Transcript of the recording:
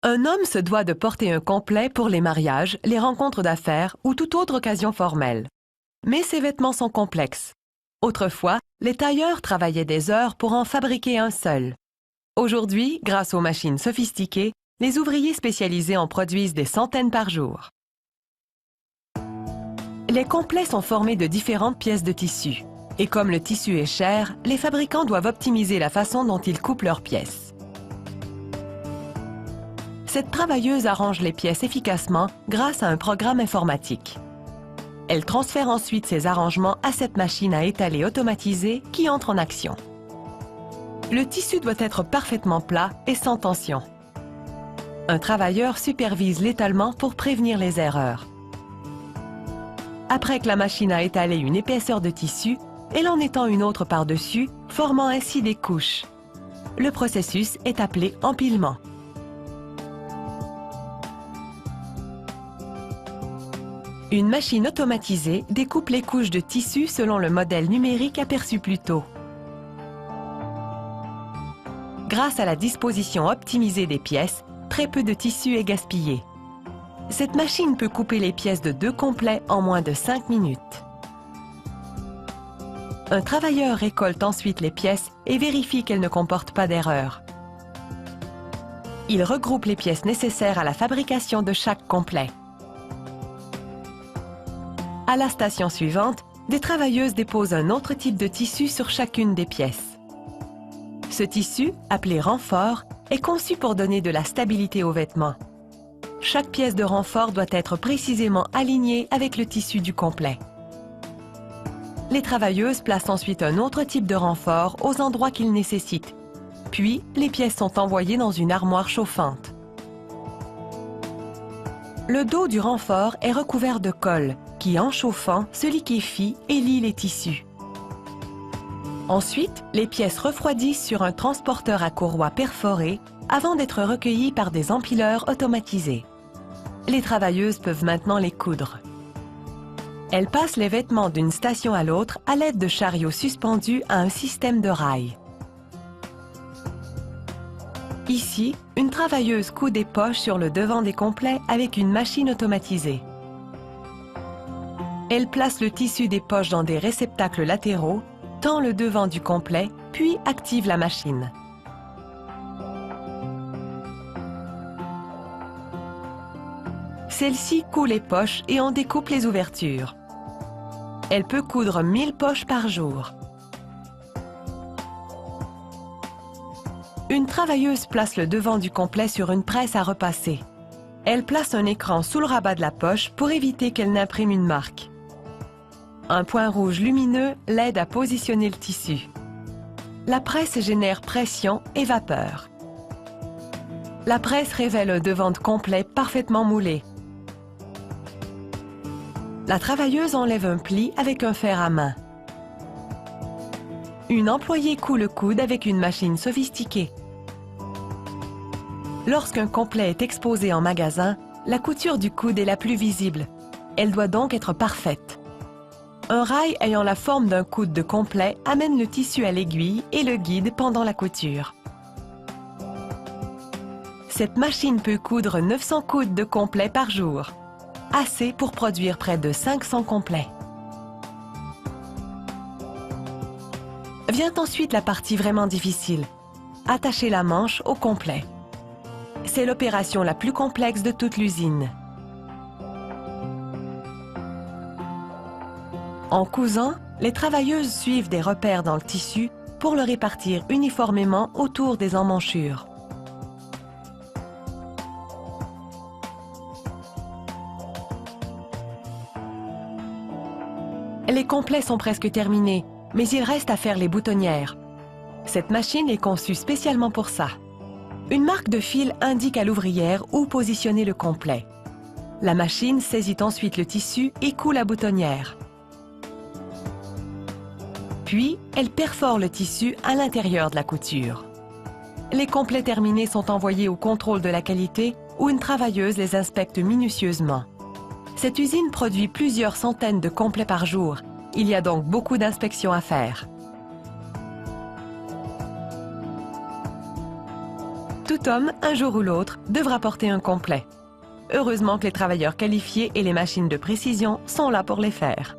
Un homme se doit de porter un complet pour les mariages, les rencontres d'affaires ou toute autre occasion formelle. Mais ces vêtements sont complexes. Autrefois, les tailleurs travaillaient des heures pour en fabriquer un seul. Aujourd'hui, grâce aux machines sophistiquées, les ouvriers spécialisés en produisent des centaines par jour. Les complets sont formés de différentes pièces de tissu. Et comme le tissu est cher, les fabricants doivent optimiser la façon dont ils coupent leurs pièces. Cette travailleuse arrange les pièces efficacement grâce à un programme informatique. Elle transfère ensuite ces arrangements à cette machine à étaler automatisée qui entre en action. Le tissu doit être parfaitement plat et sans tension. Un travailleur supervise l'étalement pour prévenir les erreurs. Après que la machine a étalé une épaisseur de tissu, elle en étend une autre par-dessus, formant ainsi des couches. Le processus est appelé empilement. Une machine automatisée découpe les couches de tissu selon le modèle numérique aperçu plus tôt. Grâce à la disposition optimisée des pièces, très peu de tissu est gaspillé. Cette machine peut couper les pièces de 2 complets en moins de 5 minutes. Un travailleur récolte ensuite les pièces et vérifie qu'elles ne comportent pas d'erreur. Il regroupe les pièces nécessaires à la fabrication de chaque complet. À la station suivante, des travailleuses déposent un autre type de tissu sur chacune des pièces. Ce tissu, appelé renfort, est conçu pour donner de la stabilité aux vêtements. Chaque pièce de renfort doit être précisément alignée avec le tissu du complet. Les travailleuses placent ensuite un autre type de renfort aux endroits qu'ils nécessitent. Puis, les pièces sont envoyées dans une armoire chauffante. Le dos du renfort est recouvert de colle qui, en chauffant, se liquéfie et lie les tissus. Ensuite, les pièces refroidissent sur un transporteur à courroie perforée avant d'être recueillies par des empileurs automatisés. Les travailleuses peuvent maintenant les coudre. Elles passent les vêtements d'une station à l'autre à l'aide de chariots suspendus à un système de rails. Ici, une travailleuse coud des poches sur le devant des complets avec une machine automatisée. Elle place le tissu des poches dans des réceptacles latéraux, tend le devant du complet, puis active la machine. Celle-ci coud les poches et en découpe les ouvertures. Elle peut coudre 1000 poches par jour. Une travailleuse place le devant du complet sur une presse à repasser. Elle place un écran sous le rabat de la poche pour éviter qu'elle n'imprime une marque. Un point rouge lumineux l'aide à positionner le tissu. La presse génère pression et vapeur. La presse révèle un devant de complet parfaitement moulé. La travailleuse enlève un pli avec un fer à main. Une employée coud le coude avec une machine sophistiquée. Lorsqu'un complet est exposé en magasin, la couture du coude est la plus visible. Elle doit donc être parfaite. Un rail ayant la forme d'un coude de complet amène le tissu à l'aiguille et le guide pendant la couture. Cette machine peut coudre 900 coudes de complet par jour, assez pour produire près de 500 complets. Vient ensuite la partie vraiment difficile, attacher la manche au complet. C'est l'opération la plus complexe de toute l'usine. En cousant, les travailleuses suivent des repères dans le tissu pour le répartir uniformément autour des emmanchures. Les complets sont presque terminés, mais il reste à faire les boutonnières. Cette machine est conçue spécialement pour ça. Une marque de fil indique à l'ouvrière où positionner le complet. La machine saisit ensuite le tissu et coud la boutonnière. Puis, elle perfore le tissu à l'intérieur de la couture. Les complets terminés sont envoyés au contrôle de la qualité où une travailleuse les inspecte minutieusement. Cette usine produit plusieurs centaines de complets par jour. Il y a donc beaucoup d'inspections à faire. Tout Tout homme, un jour ou l'autre, devra porter un complet. Heureusement que les travailleurs qualifiés et les machines de précision sont là pour les faire.